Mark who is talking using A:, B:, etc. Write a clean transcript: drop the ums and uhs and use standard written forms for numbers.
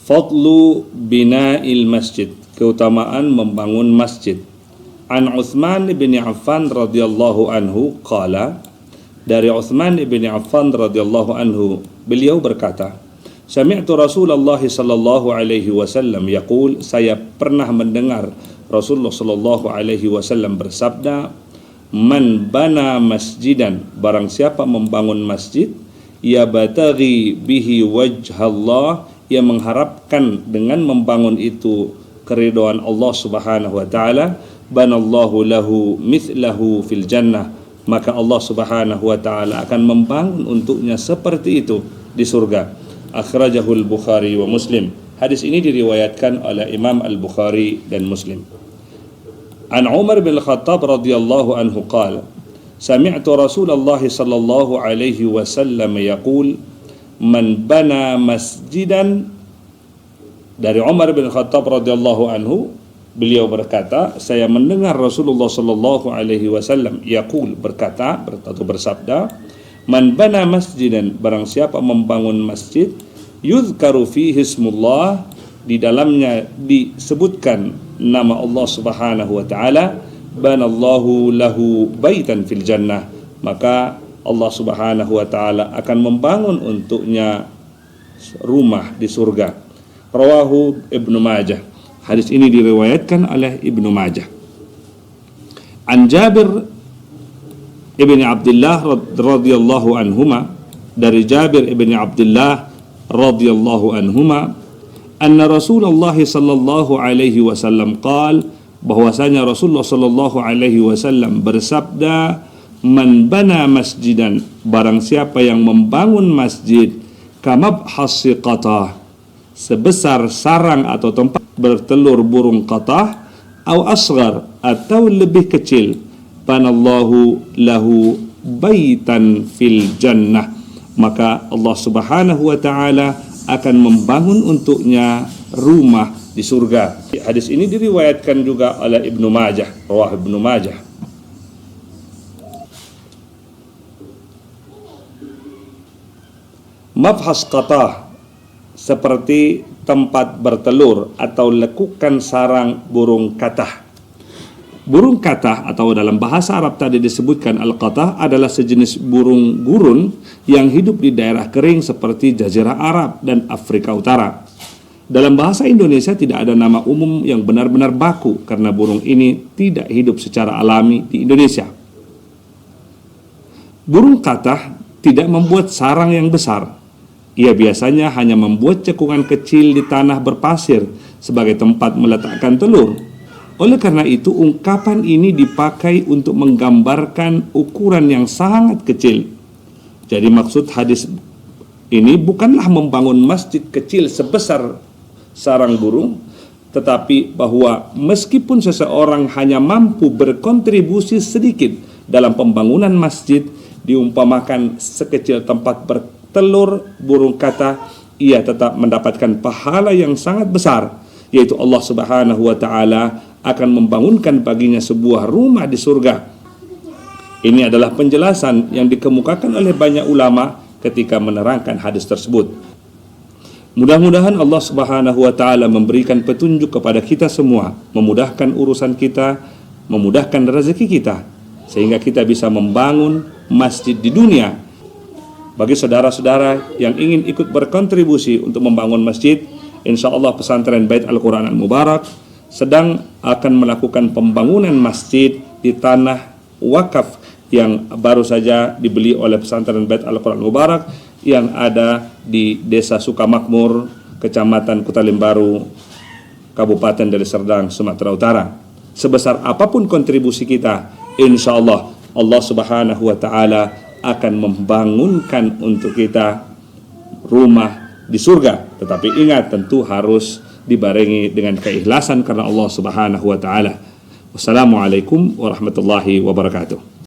A: Fadlu bina'il masjid, keutamaan membangun masjid. An Utsman bin Affan radhiyallahu anhu qala, dari Utsman bin Affan radhiyallahu anhu, beliau berkata, sami'tu Rasulullah sallallahu alaihi wasallam yaqul, saya pernah mendengar Rasulullah sallallahu alaihi wasallam bersabda, man bana masjidan, barang siapa membangun masjid, ya bataghi bihi wajhallah, ia mengharapkan dengan membangun itu keridhaan Allah Subhanahu wa taala, banallahu lahu mithlahu fil jannah, maka Allah Subhanahu wa taala akan membangun untuknya seperti itu di surga. Akhrajahul Bukhari wa Muslim. Hadis ini diriwayatkan oleh Imam Al-Bukhari dan Muslim. An Umar bin Khattab radhiyallahu anhu qala, sami'tu Rasulullah sallallahu alaihi wasallam yaqul, man bana masjidan. Dari Umar bin Khattab radhiyallahu anhu, beliau berkata, saya mendengar Rasulullah sallallahu alaihi wasallam yaqul, berkata atau bersabda, man bana masjidan, barang siapa membangun masjid, yuzkaru fihi ismullah, di dalamnya disebutkan nama Allah Subhanahu wa taala, banallahu lahu baitan fil jannah, maka Allah Subhanahu wa taala akan membangun untuknya rumah di surga. Rawahu Ibnu Majah. Hadis ini diriwayatkan oleh Ibnu Majah. An Jabir ibni Abdullah radhiyallahu anhuma, dari Jabir ibni Abdullah radhiyallahu anhuma, anna Rasulullah sallallahu alaihi wasallam qala, bahwasanya Rasulullah sallallahu alaihi wasallam bersabda, man bana masjidan, barang siapa yang membangun masjid, kamabhas siqatah, sebesar sarang atau tempat bertelur burung qatah, atau asghar, atau lebih kecil, banallahu lahu baitan fil jannah, maka Allah Subhanahu wa taala akan membangun untuknya rumah di surga. Hadis ini diriwayatkan juga oleh Ibnu Majah, rawah Ibnu Majah. Mabhas qatah, seperti tempat bertelur atau lekukan sarang burung katah. Burung katah atau dalam bahasa Arab tadi disebutkan al-qatah adalah sejenis burung gurun yang hidup di daerah kering seperti Jazirah Arab dan Afrika Utara. Dalam bahasa Indonesia tidak ada nama umum yang benar-benar baku karena burung ini tidak hidup secara alami di Indonesia. Burung katah tidak membuat sarang yang besar. Ia biasanya hanya membuat cekungan kecil di tanah berpasir sebagai tempat meletakkan telur. Oleh karena itu, ungkapan ini dipakai untuk menggambarkan ukuran yang sangat kecil. Jadi maksud hadis ini bukanlah membangun masjid kecil sebesar sarang burung, tetapi bahwa meskipun seseorang hanya mampu berkontribusi sedikit dalam pembangunan masjid, diumpamakan sekecil tempat bertelur burung katah, ia tetap mendapatkan pahala yang sangat besar, yaitu Allah Subhanahu wa taala akan membangunkan baginya sebuah rumah di surga. Ini adalah penjelasan yang dikemukakan oleh banyak ulama ketika menerangkan hadis tersebut. Mudah-mudahan Allah Subhanahu wa taala memberikan petunjuk kepada kita semua, memudahkan urusan kita, memudahkan rezeki kita, sehingga kita bisa membangun masjid di dunia. Bagi saudara-saudara yang ingin ikut berkontribusi untuk membangun masjid, insyaallah Pesantren Bait Al-Quran Al-Mubarak sedang akan melakukan pembangunan masjid di tanah wakaf yang baru saja dibeli oleh Pesantren Bait Al-Quran Mubarak yang ada di Desa Sukamakmur, Kecamatan Kutalimbaru, Kabupaten Deli Serdang, Sumatera Utara. Sebesar apapun kontribusi kita, insyaallah Allah Subhanahu wa taala akan membangunkan untuk kita rumah di surga. Tetapi ingat, tentu harus dibarengi dengan keikhlasan karena Allah Subhanahu wa taala. Wassalamualaikum warahmatullahi wabarakatuh.